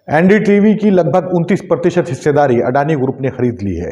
NDTV की लगभग 29% हिस्सेदारी अडानी ग्रुप ने खरीद ली है।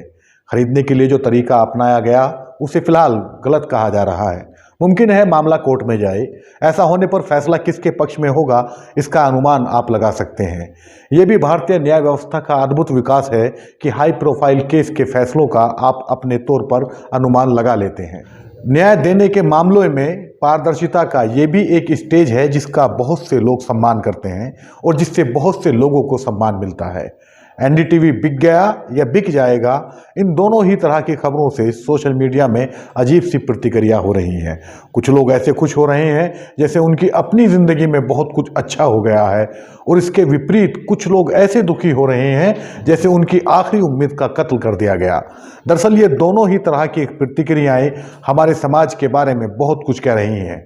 खरीदने के लिए जो तरीका अपनाया गया उसे फिलहाल गलत कहा जा रहा है। मुमकिन है मामला कोर्ट में जाए। ऐसा होने पर फैसला किसके पक्ष में होगा इसका अनुमान आप लगा सकते हैं। ये भी भारतीय न्याय व्यवस्था का अद्भुत विकास है कि हाई प्रोफाइल केस के फैसलों का आप अपने तौर पर अनुमान लगा लेते हैं। न्याय देने के मामलों में पारदर्शिता का ये भी एक स्टेज है जिसका बहुत से लोग सम्मान करते हैं और जिससे बहुत से लोगों को सम्मान मिलता है। एनडीटीवी बिक गया या बिक जाएगा, इन दोनों ही तरह की खबरों से सोशल मीडिया में अजीब सी प्रतिक्रिया हो रही हैं। कुछ लोग ऐसे खुश हो रहे हैं जैसे उनकी अपनी ज़िंदगी में बहुत कुछ अच्छा हो गया है, और इसके विपरीत कुछ लोग ऐसे दुखी हो रहे हैं जैसे उनकी आखिरी उम्मीद का कत्ल कर दिया गया। दरअसल ये दोनों ही तरह की प्रतिक्रियाएं हमारे समाज के बारे में बहुत कुछ कह रही हैं।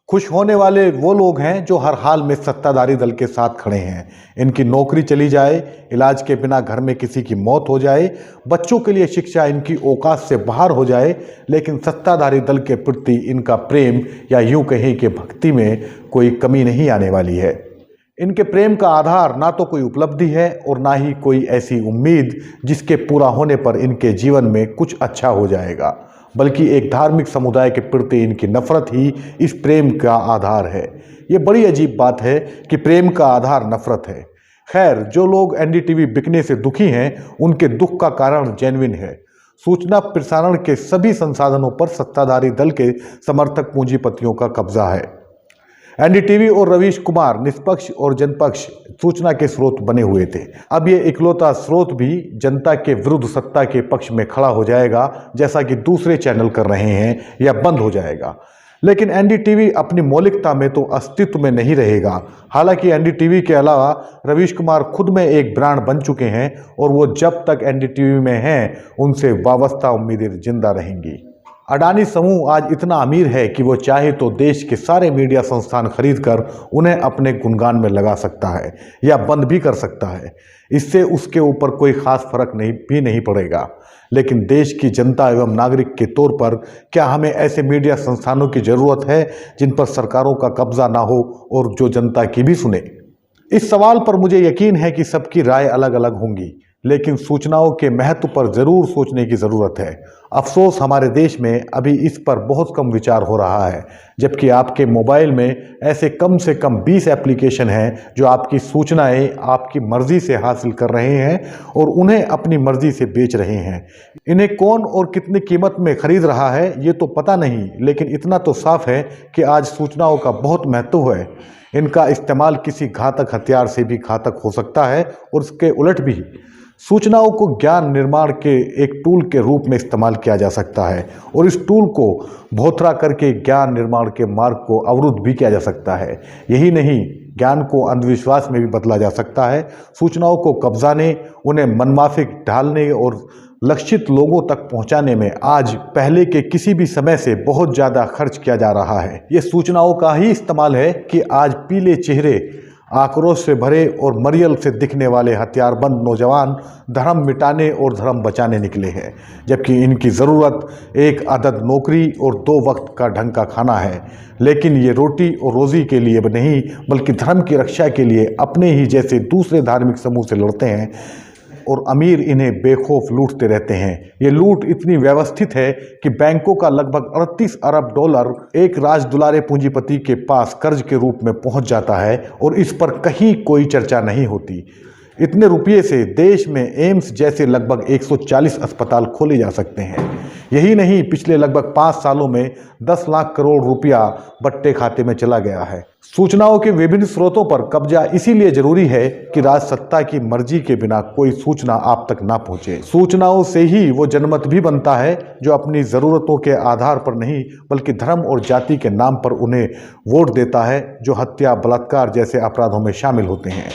खुश होने वाले वो लोग हैं जो हर हाल में सत्ताधारी दल के साथ खड़े हैं। इनकी नौकरी चली जाए, इलाज के बिना घर में किसी की मौत हो जाए, बच्चों के लिए शिक्षा इनकी औकात से बाहर हो जाए, लेकिन सत्ताधारी दल के प्रति इनका प्रेम या यूं कहें कि भक्ति में कोई कमी नहीं आने वाली है। इनके प्रेम का आधार ना तो कोई उपलब्धि है और ना ही कोई ऐसी उम्मीद जिसके पूरा होने पर इनके जीवन में कुछ अच्छा हो जाएगा, बल्कि एक धार्मिक समुदाय के प्रति इनकी नफरत ही इस प्रेम का आधार है। ये बड़ी अजीब बात है कि प्रेम का आधार नफरत है। खैर, जो लोग एनडीटीवी बिकने से दुखी हैं उनके दुख का कारण जेन्युइन है। सूचना प्रसारण के सभी संसाधनों पर सत्ताधारी दल के समर्थक पूंजीपतियों का कब्जा है। एनडीटीवी और रवीश कुमार निष्पक्ष और जनपक्ष सूचना के स्रोत बने हुए थे। अब ये इकलौता स्रोत भी जनता के विरुद्ध सत्ता के पक्ष में खड़ा हो जाएगा, जैसा कि दूसरे चैनल कर रहे हैं, या बंद हो जाएगा। लेकिन एनडीटीवी अपनी मौलिकता में तो अस्तित्व में नहीं रहेगा। हालांकि एनडीटीवी के अलावा रवीश कुमार खुद में एक ब्रांड बन चुके हैं और वो जब तक एनडीटीवी में हैं उनसे वाबस्ता उम्मीदें जिंदा रहेंगी। अडानी समूह आज इतना अमीर है कि वो चाहे तो देश के सारे मीडिया संस्थान खरीदकर उन्हें अपने गुणगान में लगा सकता है या बंद भी कर सकता है। इससे उसके ऊपर कोई खास फर्क नहीं पड़ेगा। लेकिन देश की जनता एवं नागरिक के तौर पर क्या हमें ऐसे मीडिया संस्थानों की ज़रूरत है जिन पर सरकारों का कब्जा ना हो और जो जनता की भी सुने? इस सवाल पर मुझे यकीन है कि सबकी राय अलग अलग होंगी, लेकिन सूचनाओं के महत्व पर जरूर सोचने की ज़रूरत है। अफसोस हमारे देश में अभी इस पर बहुत कम विचार हो रहा है, जबकि आपके मोबाइल में ऐसे कम से कम 20 एप्लीकेशन हैं जो आपकी सूचनाएं आपकी मर्जी से हासिल कर रहे हैं और उन्हें अपनी मर्जी से बेच रहे हैं। इन्हें कौन और कितनी कीमत में खरीद रहा है ये तो पता नहीं, लेकिन इतना तो साफ है कि आज सूचनाओं का बहुत महत्व है। इनका इस्तेमाल किसी घातक हथियार से भी घातक हो सकता है और उसके उलट भी। सूचनाओं को ज्ञान निर्माण के एक टूल के रूप में इस्तेमाल किया जा सकता है और इस टूल को भोथरा करके ज्ञान निर्माण के मार्ग को अवरुद्ध भी किया जा सकता है। यही नहीं, ज्ञान को अंधविश्वास में भी बदला जा सकता है। सूचनाओं को कब्जाने, उन्हें मनमाफिक ढालने और लक्षित लोगों तक पहुंचाने में आज पहले के किसी भी समय से बहुत ज़्यादा खर्च किया जा रहा है। ये सूचनाओं का ही इस्तेमाल है कि आज पीले चेहरे, आक्रोश से भरे और मरियल से दिखने वाले हथियारबंद नौजवान धर्म मिटाने और धर्म बचाने निकले हैं, जबकि इनकी ज़रूरत एक आदत नौकरी और 2 वक्त का ढंग का खाना है। लेकिन ये रोटी और रोज़ी के लिए नहीं बल्कि धर्म की रक्षा के लिए अपने ही जैसे दूसरे धार्मिक समूह से लड़ते हैं और अमीर इन्हें बेखौफ लूटते रहते हैं। ये लूट इतनी व्यवस्थित है कि बैंकों का लगभग 38 अरब डॉलर एक राजदुलारे पूंजीपति के पास कर्ज के रूप में पहुंच जाता है और इस पर कहीं कोई चर्चा नहीं होती। इतने रुपये से देश में एम्स जैसे लगभग 140 अस्पताल खोले जा सकते हैं। यही नहीं, पिछले लगभग 5 सालों में 10 लाख करोड़ रुपया बट्टे खाते में चला गया है। सूचनाओं के विभिन्न स्रोतों पर कब्जा इसीलिए जरूरी है कि राजसत्ता की मर्जी के बिना कोई सूचना आप तक ना पहुंचे। सूचनाओं से ही वो जनमत भी बनता है जो अपनी ज़रूरतों के आधार पर नहीं बल्कि धर्म और जाति के नाम पर उन्हें वोट देता है, जो हत्या, बलात्कार जैसे अपराधों में शामिल होते हैं।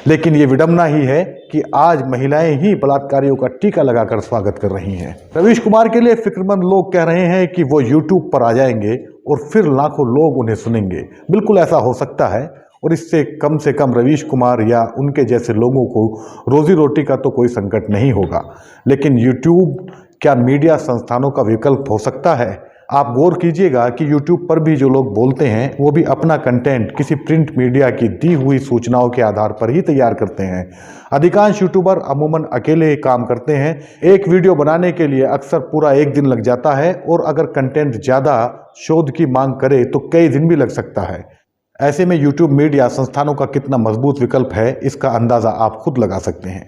लेकिन ये विडंबना ही है कि आज महिलाएं ही बलात्कारियों का टीका लगाकर स्वागत कर रही हैं। रवीश कुमार के लिए फिक्रमंद लोग कह रहे हैं कि वो यूट्यूब पर आ जाएंगे और फिर लाखों लोग उन्हें सुनेंगे। बिल्कुल ऐसा हो सकता है और इससे कम रवीश कुमार या उनके जैसे लोगों को रोजी रोटी का तो कोई संकट नहीं होगा। लेकिन यूट्यूब क्या मीडिया संस्थानों का विकल्प हो सकता है? आप गौर कीजिएगा कि YouTube पर भी जो लोग बोलते हैं वो भी अपना कंटेंट किसी प्रिंट मीडिया की दी हुई सूचनाओं के आधार पर ही तैयार करते हैं। अधिकांश यूट्यूबर अमूमन अकेले ही काम करते हैं। एक वीडियो बनाने के लिए अक्सर पूरा एक दिन लग जाता है और अगर कंटेंट ज़्यादा शोध की मांग करे तो कई दिन भी लग सकता है। ऐसे में YouTube मीडिया संस्थानों का कितना मजबूत विकल्प है, इसका अंदाज़ा आप खुद लगा सकते हैं।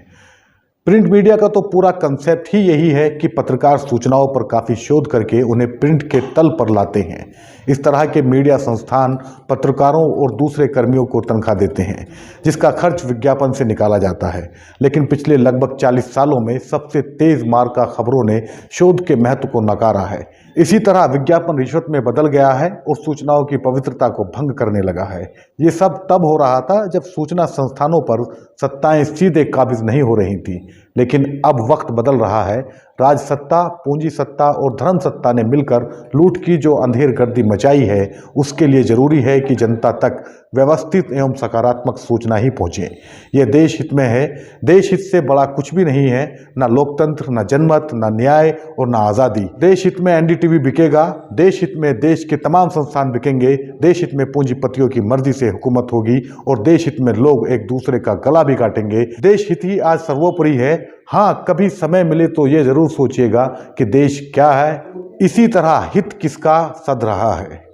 प्रिंट मीडिया का तो पूरा कंसेप्ट ही यही है कि पत्रकार सूचनाओं पर काफ़ी शोध करके उन्हें प्रिंट के तल पर लाते हैं। इस तरह के मीडिया संस्थान पत्रकारों और दूसरे कर्मियों को तनख्वाह देते हैं, जिसका खर्च विज्ञापन से निकाला जाता है। लेकिन पिछले लगभग 40 सालों में सबसे तेज मार का खबरों ने शोध के महत्व को नकारा है। इसी तरह विज्ञापन रिश्वत में बदल गया है और सूचनाओं की पवित्रता को भंग करने लगा है। ये सब तब हो रहा था जब सूचना संस्थानों पर सत्ताएं सीधे काबिज नहीं हो रही थी। लेकिन अब वक्त बदल रहा है। राज सत्ता, पूंजी सत्ता और धर्म सत्ता ने मिलकर लूट की जो अंधेर गर्दी मचाई है, उसके लिए जरूरी है कि जनता तक व्यवस्थित एवं सकारात्मक सूचना ही पहुंचे। यह देश हित में है। देश हित से बड़ा कुछ भी नहीं है, ना लोकतंत्र, ना जनमत, ना न्याय और ना आज़ादी। देश हित में एनडीटीवी बिकेगा, देश हित में देश के तमाम संस्थान बिकेंगे, देश हित में पूंजीपतियों की मर्जी से हुकूमत होगी और देश हित में लोग एक दूसरे का गला भी काटेंगे। देश हित ही आज सर्वोपरि है। हाँ, कभी समय मिले तो ये जरूर सोचिएगा कि देश क्या है, इसी तरह हित किसका सध रहा है।